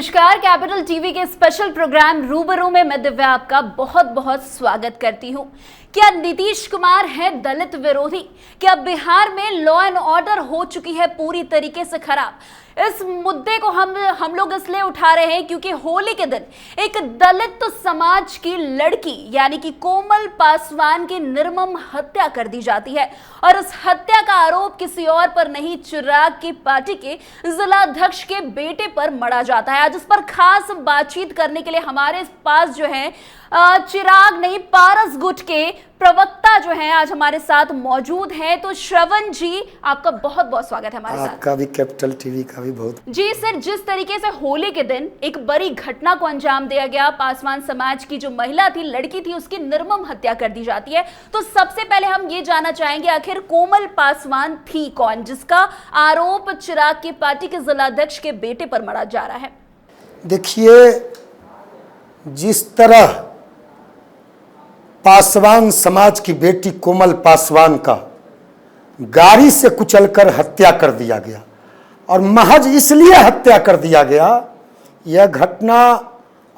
नमस्कार, capital TV के special programme रूबरू में मैं दिव्या आपका बहुत बहुत स्वागत करती हूं। क्या नीतीश कुमार है दलित विरोधी? क्या बिहार में लॉ एंड ऑर्डर हो चुकी है पूरी तरीके से खराब? इस मुद्दे को हम लोग इसलिए उठा रहे हैं क्योंकि होली के दिन एक दलित समाज की लड़की यानी कि कोमल पासवान की निर्मम हत्या कर दी जाती है और इस हत्या का आरोप किसी और पर नहीं, चिराग की पार्टी के जिलाध्यक्ष के बेटे पर मढ़ा जाता है। आज इस पर खास बातचीत करने के लिए हमारे पास जो है चिराग नहीं, पारस गुट के प्रवक्ता जो हैं आज हमारे साथ मौजूद हैं। तो श्रवण जी, आपका बहुत बहुत स्वागत है हमारे साथ। आपका भी, कैपिटल टीवी का भी बहुत। जी सर, जिस तरीके से होली के दिन एक बड़ी घटना को अंजाम दिया गया, पासवान समाज की जो महिला थी, लड़की थी, उसकी निर्मम हत्या कर दी जाती है, तो सबसे पहले हम ये जानना चाहेंगे आखिर कोमल पासवान थी कौन, जिसका आरोप चिराग की पार्टी के जिलाध्यक्ष के बेटे पर मढ़ा जा रहा है? देखिए, जिस तरह पासवान समाज की बेटी कोमल पासवान का गाड़ी से कुचलकर हत्या कर दिया गया और महज इसलिए हत्या कर दिया गया, यह घटना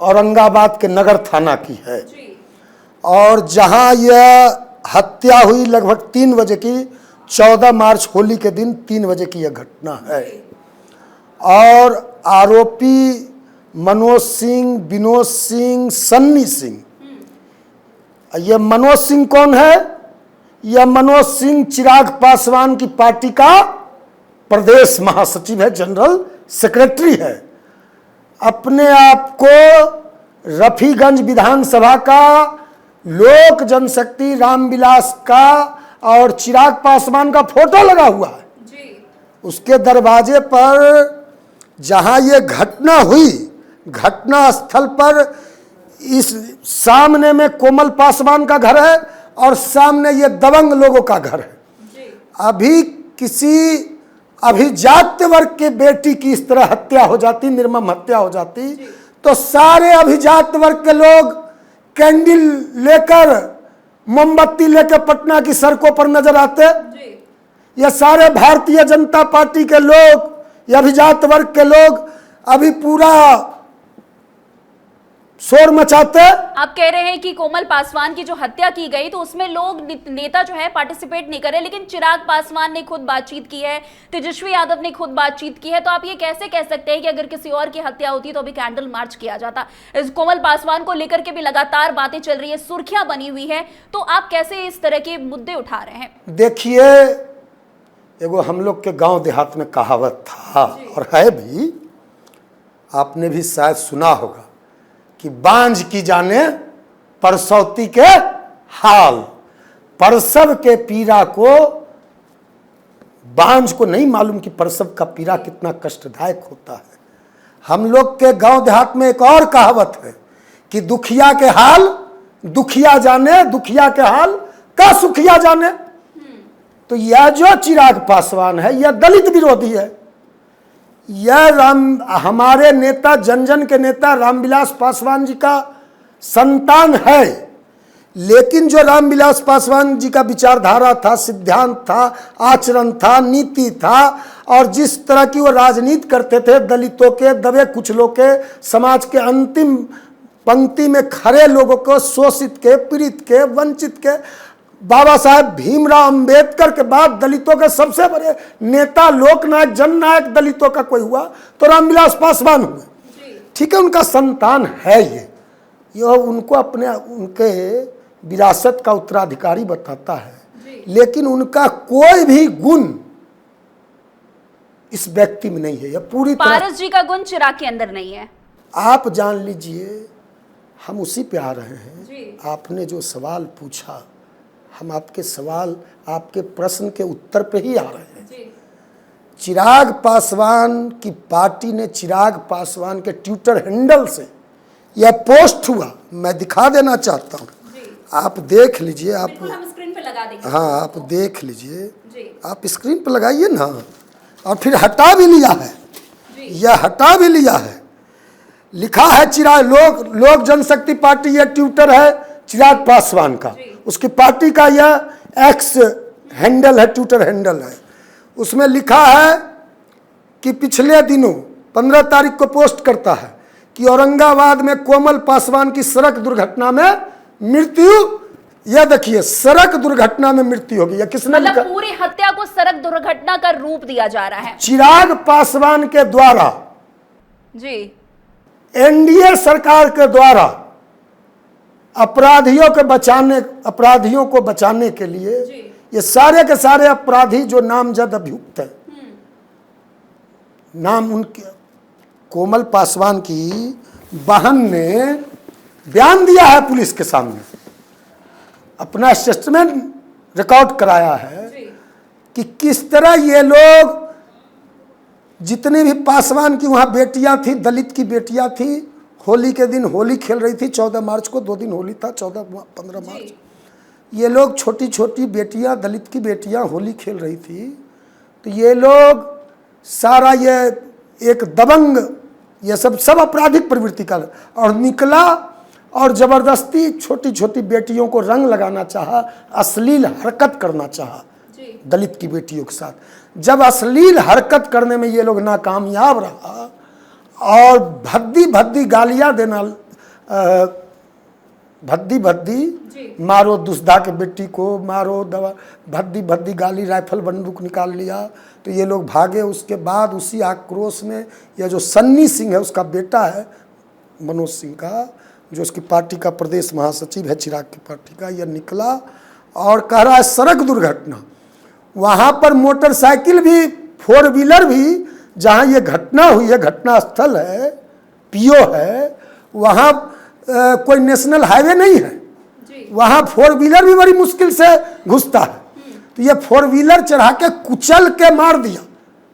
औरंगाबाद के नगर थाना की है और जहां यह हत्या हुई लगभग 3 बजे की, 14 मार्च होली के दिन 3 बजे की यह घटना है। और आरोपी मनोज सिंह, विनोद सिंह, सन्नी सिंह, यह मनोज सिंह कौन है? यह मनोज सिंह चिराग पासवान की पार्टी का प्रदेश महासचिव है, जनरल सेक्रेटरी है। अपने आप को रफीगंज विधानसभा का लोक जनशक्ति रामविलास का और चिराग पासवान का फोटो लगा हुआ है जी। उसके दरवाजे पर जहां यह घटना हुई, घटना स्थल पर इस सामने में कोमल पासवान का घर है और सामने ये दबंग लोगों का घर है जी। अभी किसी अभिजात्य वर्ग के बेटी की इस तरह हत्या हो जाती, निर्मम हत्या हो जाती, तो सारे अभिजात्य वर्ग के लोग कैंडल लेकर, मोमबत्ती लेकर पटना की सड़कों पर नजर आते। ये सारे भारतीय जनता पार्टी के लोग, ये अभिजात्य वर्ग के लोग अभी पूरा शोर मचाते। आप कह रहे हैं कि कोमल पासवान की जो हत्या की गई तो उसमें लोग, नेता जो है पार्टिसिपेट नहीं करे, लेकिन चिराग पासवान ने खुद बातचीत की है, तेजस्वी यादव ने खुद बातचीत की है, तो आप ये कैसे कह सकते हैं कि अगर किसी और की हत्या होती तो अभी कैंडल मार्च किया जाता? इस कोमल पासवान को लेकर के भी लगातार बातें चल रही है, सुर्खियां बनी हुई है, तो आप कैसे इस तरह के मुद्दे उठा रहे हैं? देखिए, एगो हम लोग के गांव देहात में कहावत था और है भी, आपने भी शायद सुना होगा कि बांझ की जाने परसौती के हाल। प्रसव के पीड़ा को बांझ को नहीं मालूम कि प्रसव का पीड़ा कितना कष्टदायक होता है। हम लोग के गांव देहात में एक और कहावत है कि दुखिया के हाल दुखिया जाने, दुखिया के हाल का सुखिया जाने। तो यह जो चिराग पासवान है, यह दलित विरोधी है। यह हमारे नेता, जन जन के नेता रामविलास पासवान जी का संतान है, लेकिन जो रामविलास पासवान जी का विचारधारा था, सिद्धांत था, आचरण था, नीति था और जिस तरह की वो राजनीति करते थे, दलितों के, दबे कुचलों के, समाज के अंतिम पंक्ति में खड़े लोगों को, शोषित के, पीड़ित के, वंचित के, बाबा साहेब भीमराव अंबेडकर के बाद दलितों के सबसे बड़े नेता, लोकनायक, जननायक दलितों का कोई हुआ तो रामविलास पासवान हुए। ठीक है, उनका संतान है ये उनको अपने उनके विरासत का उत्तराधिकारी बताता है, लेकिन उनका कोई भी गुण इस व्यक्ति में नहीं है। यह पूरी तरह पारस जी का गुण चिराग के अंदर नहीं है। आप जान लीजिए, हम उसी पे आ रहे हैं। आपने जो सवाल पूछा, हम आपके सवाल, आपके प्रश्न के उत्तर पे ही आ रहे हैं। चिराग पासवान की पार्टी ने चिराग पासवान के ट्विटर हैंडल से यह पोस्ट हुआ, मैं दिखा देना चाहता हूँ, आप देख लीजिए। आप हम स्क्रीन पे लगा देंगे। हाँ, आप देख लीजिए, आप स्क्रीन पर लगाइए ना। और फिर हटा भी लिया है, यह हटा भी लिया है, लिखा है चिराग लोक जनशक्ति पार्टी, यह ट्विटर है चिराग पासवान का, उसकी पार्टी का यह एक्स हैंडल है, ट्विटर हैंडल है। उसमें लिखा है कि पिछले दिनों 15 तारीख को पोस्ट करता है कि औरंगाबाद में कोमल पासवान की सड़क दुर्घटना में मृत्यु, यह देखिए सड़क दुर्घटना में मृत्यु होगी। यह किसने लिखा? मतलब पूरी हत्या को सड़क दुर्घटना का रूप दिया जा रहा है। चिराग पासवान के द्वारा, जी, एनडीए सरकार के द्वारा अपराधियों को बचाने के लिए ये सारे के सारे अपराधी जो नामजद अभियुक्त हैं, नाम उनके, कोमल पासवान की बहन ने बयान दिया है पुलिस के सामने, अपना स्टेटमेंट रिकॉर्ड कराया है कि किस तरह ये लोग, जितनी भी पासवान की वहाँ बेटियां थी, दलित की बेटियां थी, होली के दिन होली खेल रही थी, 14 मार्च को 2 दिन होली था, 14-15 मार्च, ये लोग छोटी छोटी बेटियां, दलित की बेटियां होली खेल रही थी, तो ये लोग सारा ये एक दबंग, ये सब आपराधिक प्रवृत्ति का, और निकला और जबरदस्ती छोटी छोटी बेटियों को रंग लगाना चाहा, अश्लील हरकत करना चाहा दलित की बेटियों के साथ। जब अश्लील हरकत करने में ये लोग नाकामयाब रहा और भद्दी गालियां देना, भद्दी मारो दुष्दा के बेटी को मारो, दवा भद्दी गाली, राइफल बंदूक निकाल लिया, तो ये लोग भागे। उसके बाद उसी आक्रोश में यह जो सन्नी सिंह है, उसका बेटा है मनोज सिंह का, जो उसकी पार्टी का प्रदेश महासचिव है चिराग की पार्टी का, यह निकला और कह रहा है सड़क दुर्घटना। वहाँ पर मोटरसाइकिल भी, 4 व्हीलर भी, जहाँ ये घटना हुई है, घटना स्थल है, पीओ है, वहाँ कोई नेशनल हाईवे नहीं है, वहाँ 4 व्हीलर भी बड़ी मुश्किल से घुसता है, तो ये 4 व्हीलर चढ़ा के कुचल के मार दिया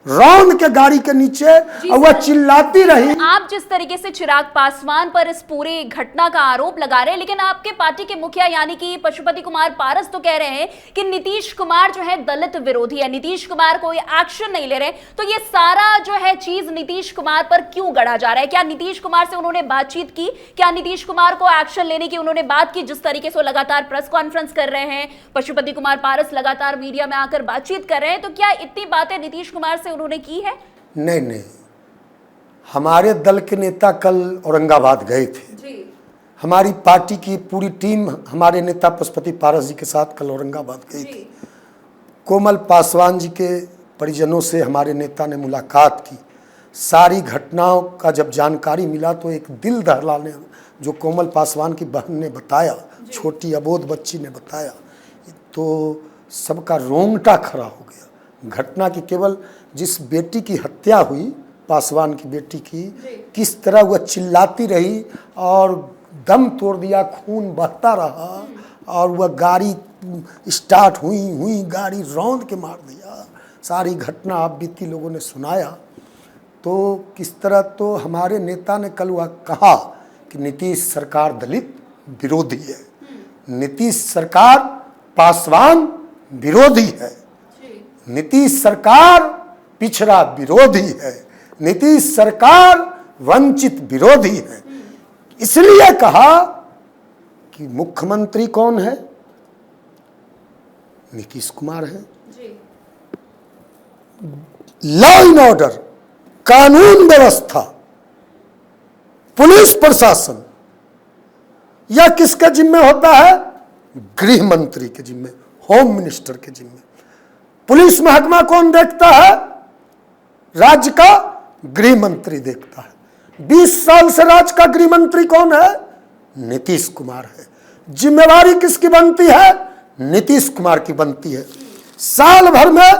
रौंद के गाड़ी के नीचे, और वह चिल्लाती रही। आप जिस तरीके से चिराग पासवान पर इस पूरी घटना का आरोप लगा रहे हैं, लेकिन आपके पार्टी के मुखिया यानी कि पशुपति कुमार पारस तो कह रहे हैं कि नीतीश कुमार जो है दलित विरोधी है, नीतीश कुमार कोई एक्शन नहीं ले रहे, तो ये सारा जो है चीज नीतीश कुमार पर क्यों गढ़ा जा रहा है? क्या नीतीश कुमार से उन्होंने बातचीत की? क्या नीतीश कुमार को एक्शन लेने की उन्होंने बात की? जिस तरीके से लगातार प्रेस कॉन्फ्रेंस कर रहे हैं, पशुपति कुमार पारस लगातार मीडिया में आकर बातचीत कर रहे हैं, तो क्या इतनी बातें नीतीश कुमार से उन्होंने की है? नहीं, हमारे दल के नेता कल औरंगाबाद गए थे जी। हमारी पार्टी की पूरी टीम हमारे नेता पशुपति पारस जी के साथ कल औरंगाबाद गई थी। कोमल पासवान जी के परिजनों से हमारे नेता ने मुलाकात की। सारी घटनाओं का जब जानकारी मिला तो एक दिल दहलाने, जो कोमल पासवान की बहन ने बताया, छोटी अबोध बच्ची ने बताया, तो सबका रोंगटा खड़ा हो गया। घटना की केवल जिस बेटी की हत्या हुई, पासवान की बेटी की, किस तरह वह चिल्लाती रही और दम तोड़ दिया, खून बहता रहा, और वह गाड़ी स्टार्ट हुई गाड़ी रौंद के मार दिया। सारी घटना आप बीती लोगों ने सुनाया। तो किस तरह, तो हमारे नेता ने कल वह कहा कि नीतीश सरकार दलित विरोधी है, नीतीश सरकार पासवान विरोधी है, नीतीश सरकार पिछड़ा विरोधी है, नीतीश सरकार वंचित विरोधी है। इसलिए कहा कि मुख्यमंत्री कौन है? नीतीश कुमार है। लॉ एंड ऑर्डर, कानून व्यवस्था, पुलिस प्रशासन, यह किसके जिम्मे होता है? गृह मंत्री के जिम्मे, होम मिनिस्टर के जिम्मे। पुलिस महकमा कौन देखता है? राज्य का गृह मंत्री देखता है। 20 साल से राज्य का गृह मंत्री कौन है? नीतीश कुमार है। जिम्मेवारी किसकी बनती है? नीतीश कुमार की बनती है। साल भर में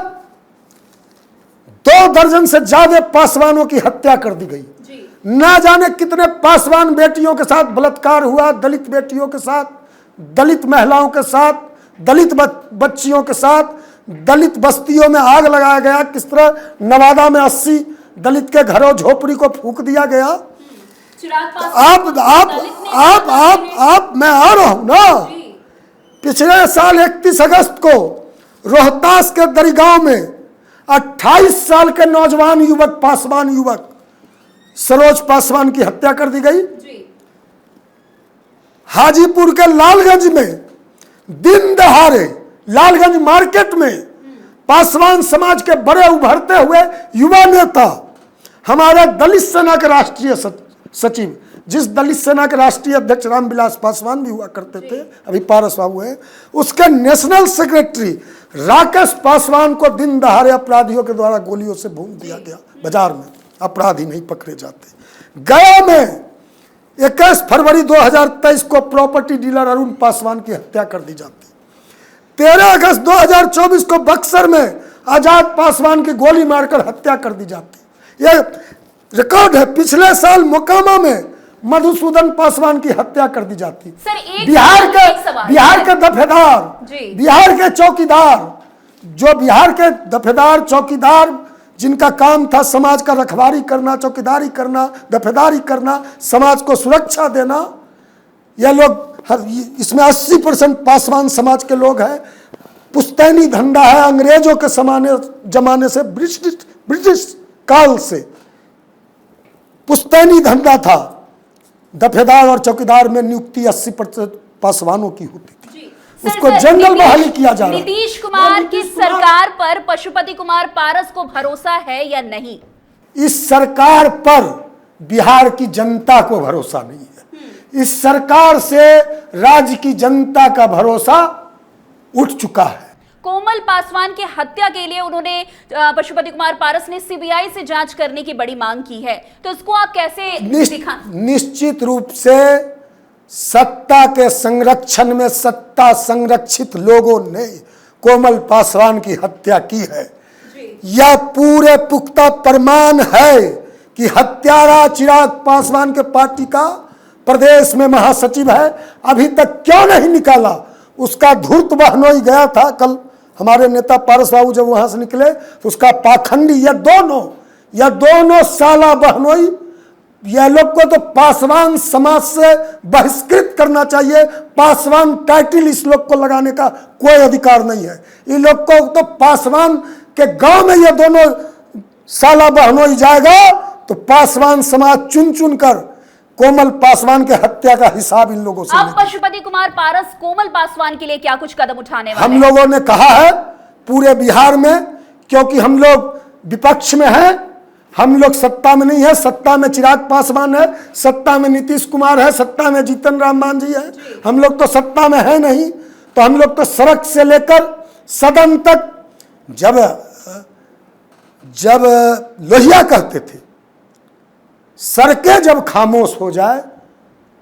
2 दर्जन से ज्यादा पासवानों की हत्या कर दी गई। ना जाने कितने पासवान बेटियों के साथ बलात्कार हुआ, दलित बेटियों के साथ, दलित महिलाओं के साथ, दलित बच्चियों के साथ, दलित बस्तियों में आग लगाया गया। किस तरह नवादा में 80 दलित के घरों झोपड़ी को फूंक दिया गया। आप मैं आ रहा हूं ना, पिछले साल 31 अगस्त को रोहतास के दरिगांव में 28 साल के नौजवान युवक, पासवान युवक सरोज पासवान की हत्या कर दी गई। हाजीपुर के लालगंज में दिन दहाड़े, लालगंज मार्केट में पासवान समाज के बड़े उभरते हुए युवा नेता, हमारे दलित सेना के राष्ट्रीय सचिव, जिस दलित सेना के राष्ट्रीय अध्यक्ष रामविलास पासवान भी हुआ करते थे, अभी पारस बाबू है, उसके नेशनल सेक्रेटरी राकेश पासवान को दिन दहाड़े अपराधियों के द्वारा गोलियों से भून दिया गया बाजार में। अपराधी नहीं पकड़े जाते। गया में 21 फरवरी 2023 को प्रॉपर्टी डीलर अरुण पासवान की हत्या कर दी जाती। 13 अगस्त 2024 को बक्सर में आजाद पासवान की गोली मारकर हत्या कर दी जाती। यह रिकॉर्ड है। पिछले साल मोकामा में मधुसूदन पासवान की हत्या कर दी जाती। बिहार के दफेदार, बिहार के चौकीदार, जो बिहार के दफेदार चौकीदार जिनका काम था समाज का रखवारी करना, चौकीदारी करना, दफेदारी करना, समाज को सुरक्षा देना, यह लोग, इसमें 80% पासवान समाज के लोग हैं। पुश्तैनी धंधा है, अंग्रेजों के जमाने से, ब्रिटिश काल से पुश्तैनी धंधा था। दफेदार और चौकीदार में नियुक्ति 80% पासवानों की होती थी। उसको जंगल बहाली किया जा रहा है। नीतीश कुमार की सरकार पर पशुपति कुमार पारस को भरोसा है या नहीं? इस सरकार पर बिहार की जनता को भरोसा नहीं है। इस सरकार से राज्य की जनता का भरोसा उठ चुका है। कोमल पासवान की हत्या के लिए उन्होंने, पशुपति कुमार पारस ने सीबीआई से जांच करने की बड़ी मांग की है, तो इसको आप कैसे निश्चित रूप से सत्ता के संरक्षण में सत्ता संरक्षित लोगों ने कोमल पासवान की हत्या की है। यह पूरे पुख्ता प्रमाण है कि हत्यारा चिराग पासवान के पार्टी का प्रदेश में महासचिव है। अभी तक क्यों नहीं निकाला? उसका धूर्त बहनोई गया था। कल हमारे नेता पारस बाबू जब वहां से निकले तो उसका पाखंडी, यह दोनों साला बहनोई, यह लोग को तो पासवान समाज से बहिष्कृत करना चाहिए। पासवान टाइटल इस लोग को लगाने का कोई अधिकार नहीं है। इन लोग को तो पासवान के गांव में ये दोनों साला बहनोई जाएगा तो पासवान समाज चुन चुन कर कोमल पासवान के हत्या का हिसाब इन लोगों से। अब पशुपति कुमार पारस कोमल पासवान के लिए क्या कुछ कदम उठाने वाले? हम लोगों ने कहा है पूरे बिहार में, क्योंकि हम लोग विपक्ष में हैं, हम लोग सत्ता में नहीं है। सत्ता में चिराग पासवान है, सत्ता में नीतीश कुमार है, सत्ता में जीतन राम मांझी है। हम लोग तो सत्ता में है नहीं, तो हम लोग तो सड़क से लेकर सदन तक, जब लोहिया कहते थे सड़कें जब खामोश हो जाए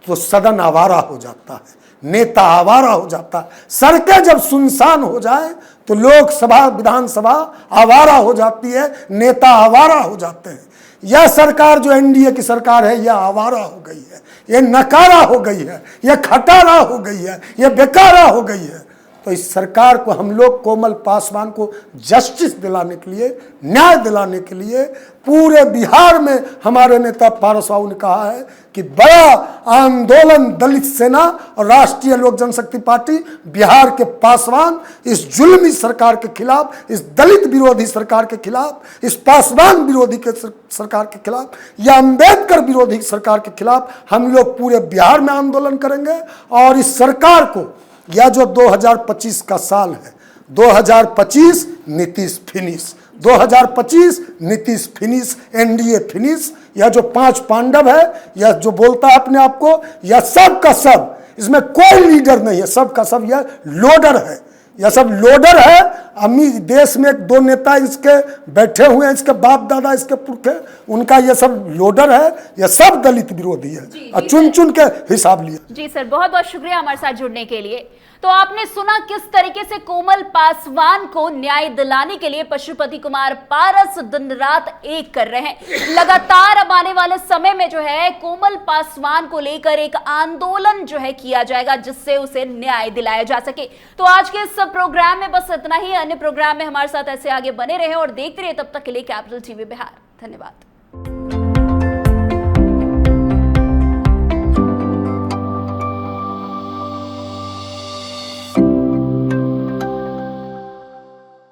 तो सदन आवारा हो जाता है, नेता आवारा हो जाता है। सड़कें जब सुनसान हो जाए तो लोकसभा विधानसभा आवारा हो जाती है, नेता आवारा हो जाते हैं। यह सरकार जो एनडीए की सरकार है यह आवारा हो गई है, यह नकारा हो गई है, यह खटारा हो गई है, यह बेकारा हो गई है। तो इस सरकार को हम लोग कोमल पासवान को जस्टिस दिलाने के लिए, न्याय दिलाने के लिए पूरे बिहार में हमारे नेता पारस बाबू ने कहा है कि बड़ा आंदोलन दलित सेना और राष्ट्रीय लोक जनशक्ति पार्टी बिहार के पासवान इस जुल्मी सरकार के खिलाफ, इस दलित विरोधी सरकार के खिलाफ, इस पासवान विरोधी के सरकार के खिलाफ या अंबेडकर विरोधी सरकार के खिलाफ हम लोग पूरे बिहार में आंदोलन करेंगे। और इस सरकार को, या जो 2025 का साल है, 2025 Nitish finish, 2025 Nitish finish, NDA finish. यह जो 5 पांडव है, यह जो बोलता है अपने आप को, यह सब का सब, इसमें कोई लीडर नहीं है, सब का सब यह लोडर है, यह सब लोडर है। अमीर देश में 2 नेता इसके बैठे हुए हैं, इसके बाप दादा, इसके पुरखे, उनका यह सब लोडर है। यह सब दलित विरोधी है और चुन चुन के हिसाब लिया। जी सर, बहुत बहुत शुक्रिया हमारे साथ जुड़ने के लिए। तो आपने सुना किस तरीके से कोमल पासवान को न्याय दिलाने के लिए पशुपति कुमार पारस दिन रात एक कर रहे हैं। लगातार अब आने वाले समय में जो है कोमल पासवान को लेकर एक आंदोलन जो है किया जाएगा, जिससे उसे न्याय दिलाया जा सके। तो आज के इस प्रोग्राम में बस इतना ही। अन्य प्रोग्राम में हमारे साथ ऐसे आगे बने रहे और देखते रहे। तब तक के लिए कैपिटल टीवी बिहार। धन्यवाद।